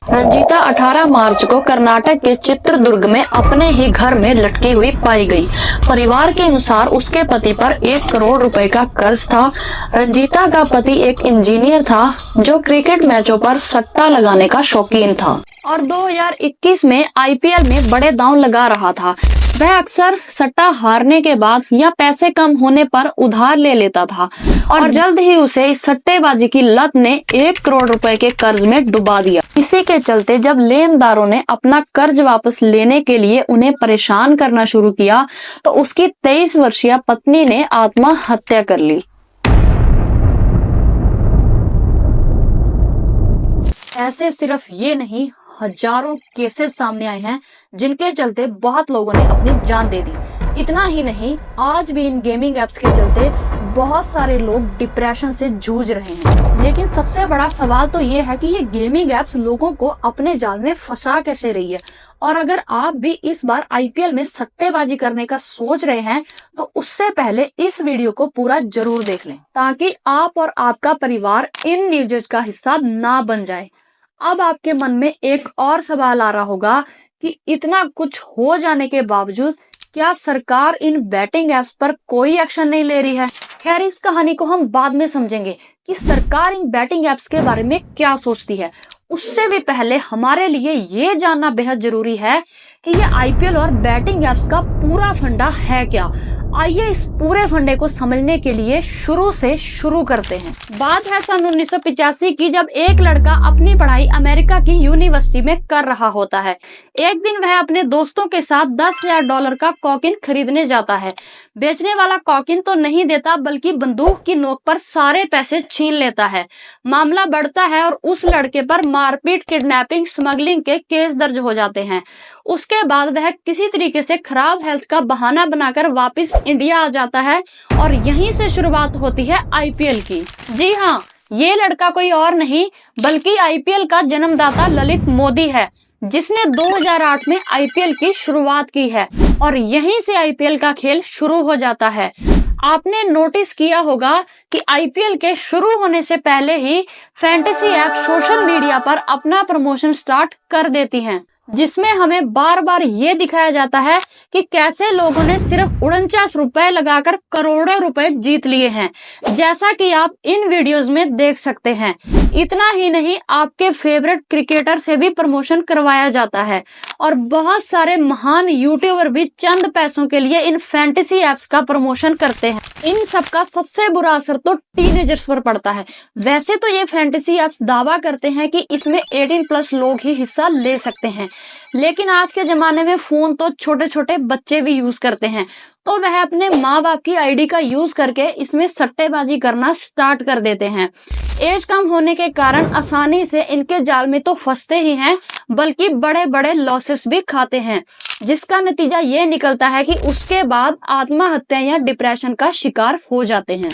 रंजीता 18 मार्च को कर्नाटक के चित्रदुर्ग में अपने ही घर में लटकी हुई पाई गई। परिवार के अनुसार उसके पति पर 1 करोड़ रुपए का कर्ज था। रंजीता का पति एक इंजीनियर था जो क्रिकेट मैचों पर सट्टा लगाने का शौकीन था और 2021 में आईपीएल में बड़े दांव लगा रहा था। वह अक्सर सट्टा हारने के बाद या पैसे कम होने पर उधार ले लेता था और जल्द ही उसे इस सट्टेबाजी की लत ने 1 करोड़ रुपए के कर्ज में डुबा दिया। इसी के चलते जब लेनदारों ने अपना कर्ज वापस लेने के लिए उन्हें परेशान करना शुरू किया तो उसकी 23 वर्षीय पत्नी ने आत्महत्या कर ली। ऐसे सिर्फ ये नहीं, हजारों केसेस सामने आए हैं जिनके चलते बहुत लोगों ने अपनी जान दे दी। इतना ही नहीं, आज भी इन गेमिंग एप्स के चलते बहुत सारे लोग डिप्रेशन से जूझ रहे हैं। लेकिन सबसे बड़ा सवाल तो ये है कि ये गेमिंग एप्स लोगों को अपने जाल में फंसा कैसे रही है। और अगर आप भी इस बार आईपीएल में सट्टेबाजी करने का सोच रहे हैं तो उससे पहले इस वीडियो को पूरा जरूर देख लें ताकि आप और आपका परिवार इन न्यूज़ का हिस्सा ना बन जाए। अब आपके मन में एक और सवाल आ रहा होगा कि इतना कुछ हो जाने के बावजूद क्या सरकार इन बैटिंग एप्स पर कोई एक्शन नहीं ले रही है। खैर, इस कहानी को हम बाद में समझेंगे कि सरकार इन बैटिंग एप्स के बारे में क्या सोचती है। उससे भी पहले हमारे लिए ये जानना बेहद जरूरी है कि ये आईपीएल और बैटिंग एप्स का पूरा फंडा है क्या। आइए इस पूरे फंडे को समझने के लिए शुरू से शुरू करते हैं। बात है सन 1985 की, जब एक लड़का अपनी पढ़ाई अमेरिका की यूनिवर्सिटी में कर रहा होता है। एक दिन वह अपने दोस्तों के साथ $10,000 का कॉकिन खरीदने जाता है। बेचने वाला कॉकिन तो नहीं देता बल्कि बंदूक की नोक पर सारे पैसे छीन लेता है। मामला बढ़ता है और उस लड़के पर मारपीट, किडनैपिंग, स्मगलिंग के केस दर्ज हो जाते हैं। उसके बाद वह किसी तरीके से खराब हेल्थ का बहाना बनाकर वापस इंडिया आ जाता है और यहीं से शुरुआत होती है आईपीएल की। जी हाँ, ये लड़का कोई और नहीं बल्कि आईपीएल का जन्मदाता ललित मोदी है, जिसने 2008 में आईपीएल की शुरुआत की है और यहीं से आईपीएल का खेल शुरू हो जाता है। आपने नोटिस किया होगा कि आईपीएल के शुरू होने से पहले ही फैंटेसी ऐप सोशल मीडिया पर अपना प्रमोशन स्टार्ट कर देती हैं, जिसमें हमें बार बार ये दिखाया जाता है कि कैसे लोगों ने सिर्फ 49 रुपए लगाकर करोड़ों रुपए जीत लिए हैं, जैसा कि आप इन वीडियोस में देख सकते हैं। इतना ही नहीं, आपके फेवरेट क्रिकेटर से भी प्रमोशन करवाया जाता है और बहुत सारे महान यूट्यूबर भी चंद पैसों के लिए इन फैंटेसी एप्स का प्रमोशन करते हैं। इन सब का सबसे बुरा असर तो टीनेजर्स पर पड़ता है। वैसे तो ये फैंटेसी एप्स दावा करते हैं कि इसमें 18+ लोग ही हिस्सा ले सकते हैं, लेकिन आज के जमाने में फोन तो छोटे छोटे बच्चे भी यूज करते हैं, तो वह अपने माँ बाप की आईडी का यूज करके इसमें सट्टेबाजी करना स्टार्ट कर देते हैं। एज कम होने के कारण आसानी से इनके जाल में तो फंसते ही हैं बल्कि बड़े बड़े लॉसेस भी खाते हैं, जिसका नतीजा ये निकलता है कि उसके बाद आत्महत्या या डिप्रेशन का शिकार हो जाते हैं।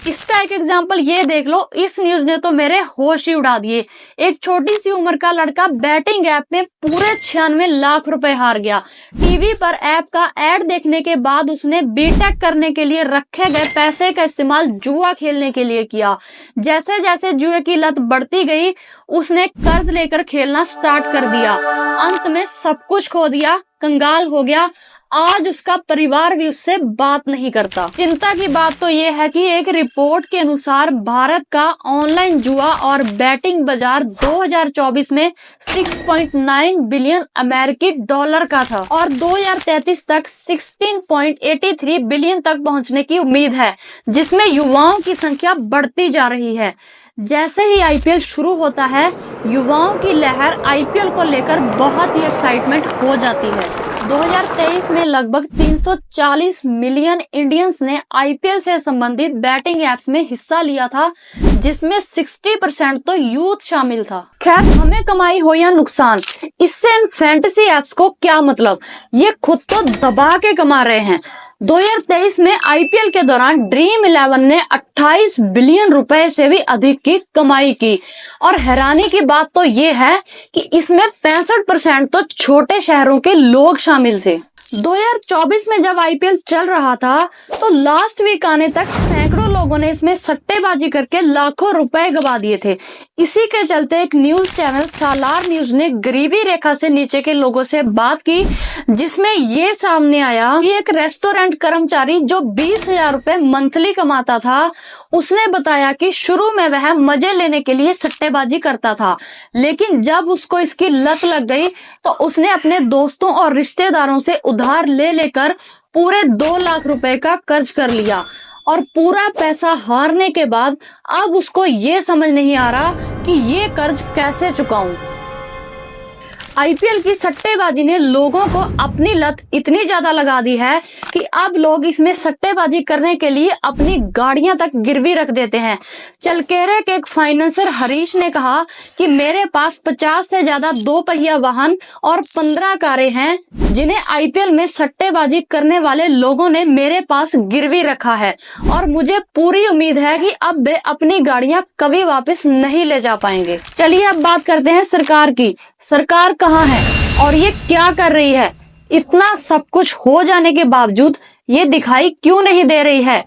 इसका एक एग्जाम्पल ये देख लो, इस न्यूज ने तो मेरे होश ही उड़ा दिए। एक छोटी सी उम्र का लड़का बैटिंग ऐप में पूरे 96 लाख रुपए हार गया। टीवी पर ऐप का ऐड देखने के बाद उसने बीटेक करने के लिए रखे गए पैसे का इस्तेमाल जुआ खेलने के लिए किया। जैसे जैसे जुए की लत बढ़ती गई, उसने कर्ज लेकर खेलना स्टार्ट कर दिया। अंत में सब कुछ खो दिया, कंगाल हो गया। आज उसका परिवार भी उससे बात नहीं करता। चिंता की बात तो ये है कि एक रिपोर्ट के अनुसार भारत का ऑनलाइन जुआ और बैटिंग बाजार 2024 में 6.9 बिलियन अमेरिकी डॉलर का था और 2033 तक 16.83 बिलियन तक पहुंचने की उम्मीद है, जिसमें युवाओं की संख्या बढ़ती जा रही है। जैसे ही आईपीएल शुरू होता है, युवाओं की लहर आईपीएल को लेकर बहुत ही एक्साइटमेंट हो जाती है। 2023 में लगभग 340 मिलियन इंडियंस ने आईपीएल से संबंधित बैटिंग एप्स में हिस्सा लिया था, जिसमें 60% तो यूथ शामिल था। खैर, हमें कमाई हो या नुकसान, इससे इन फैंटेसी एप्स को क्या मतलब, ये खुद तो दबा के कमा रहे हैं। 2023 में आईपीएल के दौरान ड्रीम 11 ने 28 बिलियन रुपए से भी अधिक की कमाई की और हैरानी की बात तो ये है कि इसमें 65% तो छोटे शहरों के लोग शामिल थे। 2024 में जब आईपीएल चल रहा था तो लास्ट वीक आने तक सैकड़ों लोगों ने इसमें सट्टेबाजी करके लाखों रुपए गवा दिए थे। इसी के चलते एक न्यूज चैनल सालार न्यूज ने गरीबी रेखा से नीचे के लोगों से बात की, जिसमें ये सामने आया कि एक रेस्टोरेंट कर्मचारी जो 20,000 रुपए मंथली कमाता था, उसने बताया कि शुरू में वह मजे लेने के लिए सट्टेबाजी करता था, लेकिन जब उसको इसकी लत लग गई तो उसने अपने दोस्तों और रिश्तेदारों से उधार ले लेकर पूरे 2 लाख रुपए का कर्ज कर लिया और पूरा पैसा हारने के बाद अब उसको ये समझ नहीं आ रहा कि ये कर्ज कैसे चुकाऊं। आईपीएल की सट्टेबाजी ने लोगों को अपनी लत इतनी ज्यादा लगा दी है कि अब लोग इसमें सट्टेबाजी करने के लिए अपनी गाड़ियां तक गिरवी रख देते हैं। चलकेरे के एक फाइनेंसर हरीश ने कहा कि मेरे पास 50 से ज्यादा 2 पहिया वाहन और 15 कारें हैं जिन्हें आईपीएल में सट्टेबाजी करने वाले लोगों ने मेरे पास गिरवी रखा है और मुझे पूरी उम्मीद है कि अब वे अपनी गाड़ियां कभी वापस नहीं ले जा पाएंगे। चलिए अब बात करते हैं सरकार की। सरकार कहाँ है और ये क्या कर रही है? इतना सब कुछ हो जाने के बावजूद ये दिखाई क्यों नहीं दे रही है?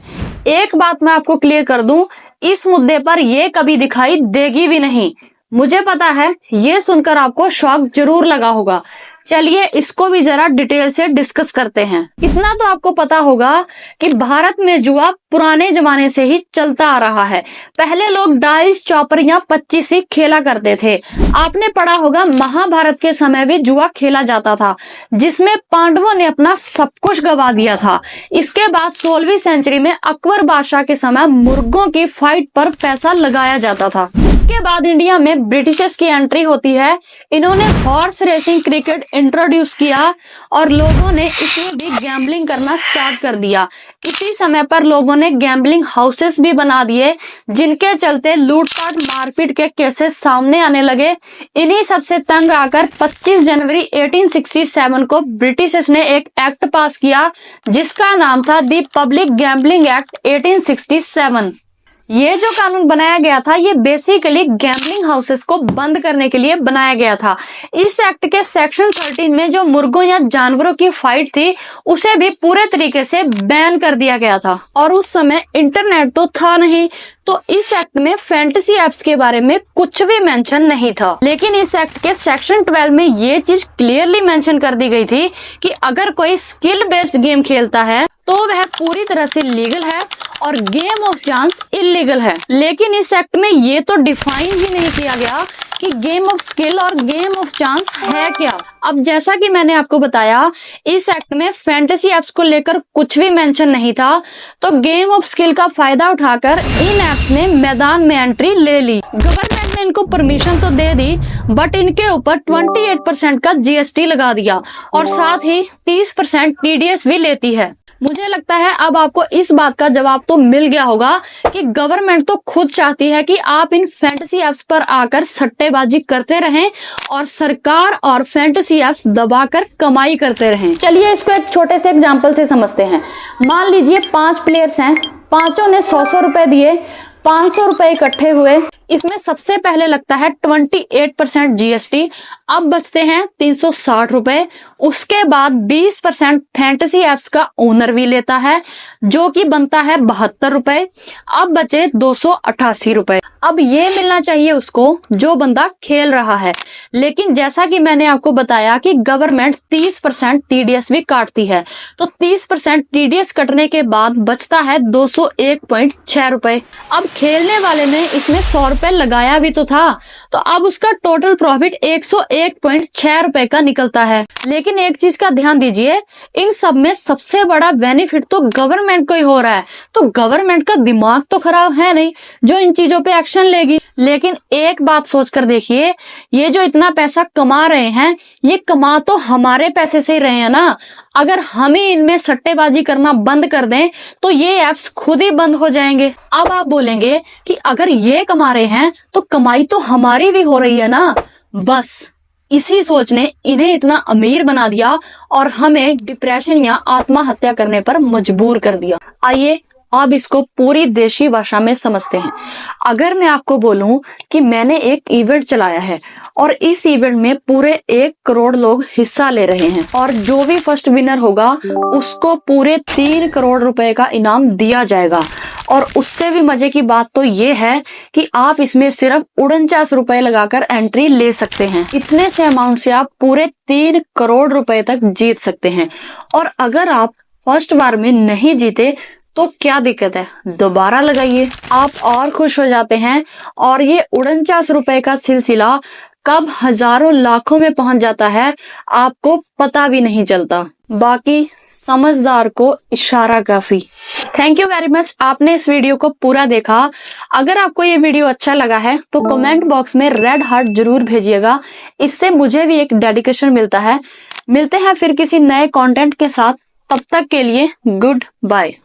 एक बात मैं आपको क्लियर कर दूं, इस मुद्दे पर ये कभी दिखाई देगी भी नहीं। मुझे पता है ये सुनकर आपको शॉक जरूर लगा होगा। चलिए इसको भी जरा डिटेल से डिस्कस करते हैं। इतना तो आपको पता होगा कि भारत में जुआ पुराने जमाने से ही चलता आ रहा है। पहले लोग डाइस, चौपर या 25 खेला करते थे। आपने पढ़ा होगा महाभारत के समय भी जुआ खेला जाता था, जिसमें पांडवों ने अपना सब कुछ गवा दिया था। इसके बाद 16वीं सेंचुरी में अकबर बादशाह के समय मुर्गों की फाइट पर पैसा लगाया जाता था। इसके बाद इंडिया में ब्रिटिशर्स की एंट्री होती है। इन्होंने हॉर्स रेसिंग क्रिकेट इंट्रोड्यूस किया और लोगों ने इसमें भी गैम्बलिंग करना स्टार्ट कर दिया। इसी समय पर लोगों ने गैम्बलिंग हाउसेस भी बना दिए, जिनके चलते लूटपाट मारपीट के केसेस सामने आने लगे। इन्हीं सबसे तंग आकर 25 जनवरी 1867 को ब्रिटिशर्स ने एक एक्ट पास किया जिसका नाम था दी पब्लिक गैम्बलिंग एक्ट 1867। ये जो कानून बनाया गया था ये बेसिकली गैम्बलिंग हाउसेस को बंद करने के लिए बनाया गया था। इस एक्ट के सेक्शन 13 में जो मुर्गों या जानवरों की फाइट थी उसे भी पूरे तरीके से बैन कर दिया गया था। और उस समय इंटरनेट तो था नहीं, तो इस एक्ट में फैंटेसी एप्स के बारे में कुछ भी मेंशन नहीं था। लेकिन इस एक्ट के सेक्शन 12 में ये चीज क्लियरली मेंशन कर दी गई थी कि अगर कोई स्किल बेस्ड गेम खेलता है तो वह पूरी तरह से लीगल है और गेम ऑफ चांस इलीगल है। लेकिन इस एक्ट में ये तो डिफाइन ही नहीं किया गया कि गेम ऑफ स्किल और गेम ऑफ चांस है क्या। अब जैसा कि मैंने आपको बताया, इस एक्ट में फैंटेसी एप्स को लेकर कुछ भी मेंशन नहीं था, तो गेम ऑफ स्किल का फायदा उठाकर इन एप्स ने मैदान में एंट्री ले ली। गवर्नमेंट ने इनको परमिशन तो दे दी, बट इनके ऊपर 28% का जीएसटी लगा दिया और साथ ही 30% टीडीएस भी लेती है। मुझे लगता है अब आपको इस बात का जवाब तो मिल गया होगा कि गवर्नमेंट तो खुद चाहती है कि आप इन फैंटेसी एप्स पर आकर सट्टेबाजी करते रहें और सरकार और फैंटेसी एप्स दबाकर कमाई करते रहें। चलिए इसको एक छोटे से एग्जांपल से समझते हैं। मान लीजिए 5 प्लेयर्स हैं, पांचों ने 100 रुपए दिए, 500 रुपए इकट्ठे हुए। इसमें सबसे पहले लगता है 28% जीएसटी, अब बचते हैं 360 रुपए। उसके बाद 20% फैंटेसी एप्स का ओनर भी लेता है, जो कि बनता है 72 रुपए। अब बचे 288 रुपए। अब ये मिलना चाहिए उसको जो बंदा खेल रहा है, लेकिन जैसा कि मैंने आपको बताया कि गवर्नमेंट 30% टीडीएस भी काटती है, तो 30% टीडीएस कटने के बाद बचता है 201.6 रुपए। अब खेलने वाले ने इसमें 100 रुपए लगाया भी तो था, तो अब उसका टोटल प्रॉफिट 101.6 रुपए का निकलता है। लेकिन एक चीज का ध्यान दीजिए, इन सब में सबसे बड़ा बेनिफिट तो गवर्नमेंट को ही हो रहा है, तो गवर्नमेंट का दिमाग तो खराब है नहीं जो इन चीजों पे एक्शन लेगी। लेकिन एक बात सोचकर देखिए, ये जो इतना पैसा कमा रहे हैं ये कमा तो हमारे पैसे से ही रहे हैं ना। अगर हम ही इनमें सट्टेबाजी करना बंद कर दें तो ये एप्स खुद ही बंद हो जाएंगे। अब आप बोलेंगे कि अगर ये कमा रहे हैं तो कमाई तो हमारी भी हो रही है ना। बस इसी सोच ने इन्हें इतना अमीर बना दिया और हमें डिप्रेशन या आत्महत्या करने पर मजबूर कर दिया। आइए अब इसको पूरी देशी भाषा में समझते हैं। अगर मैं आपको बोलूं कि मैंने एक इवेंट चलाया है और इस इवेंट में पूरे 1 करोड़ लोग हिस्सा ले रहे हैं और जो भी फर्स्ट विनर होगा उसको पूरे 3 करोड़ रुपए का इनाम दिया जाएगा। और उससे भी मजे की बात तो ये है कि आप इसमें सिर्फ 49 रुपए लगाकर एंट्री ले सकते हैं। इतने से अमाउंट से आप पूरे 3 करोड़ रुपए तक जीत सकते हैं। और अगर आप फर्स्ट बार में नहीं जीते तो क्या दिक्कत है, दोबारा लगाइए, आप और खुश हो जाते हैं। और ये 49 रुपए का सिलसिला कब हजारों लाखों में पहुंच जाता है आपको पता भी नहीं चलता। बाकी समझदार को इशारा काफी। थैंक यू वेरी मच, आपने इस वीडियो को पूरा देखा। अगर आपको ये वीडियो अच्छा लगा है तो कमेंट बॉक्स में रेड हार्ट जरूर भेजिएगा, इससे मुझे भी एक डेडिकेशन मिलता है। मिलते हैं फिर किसी नए कंटेंट के साथ, तब तक के लिए गुड बाय।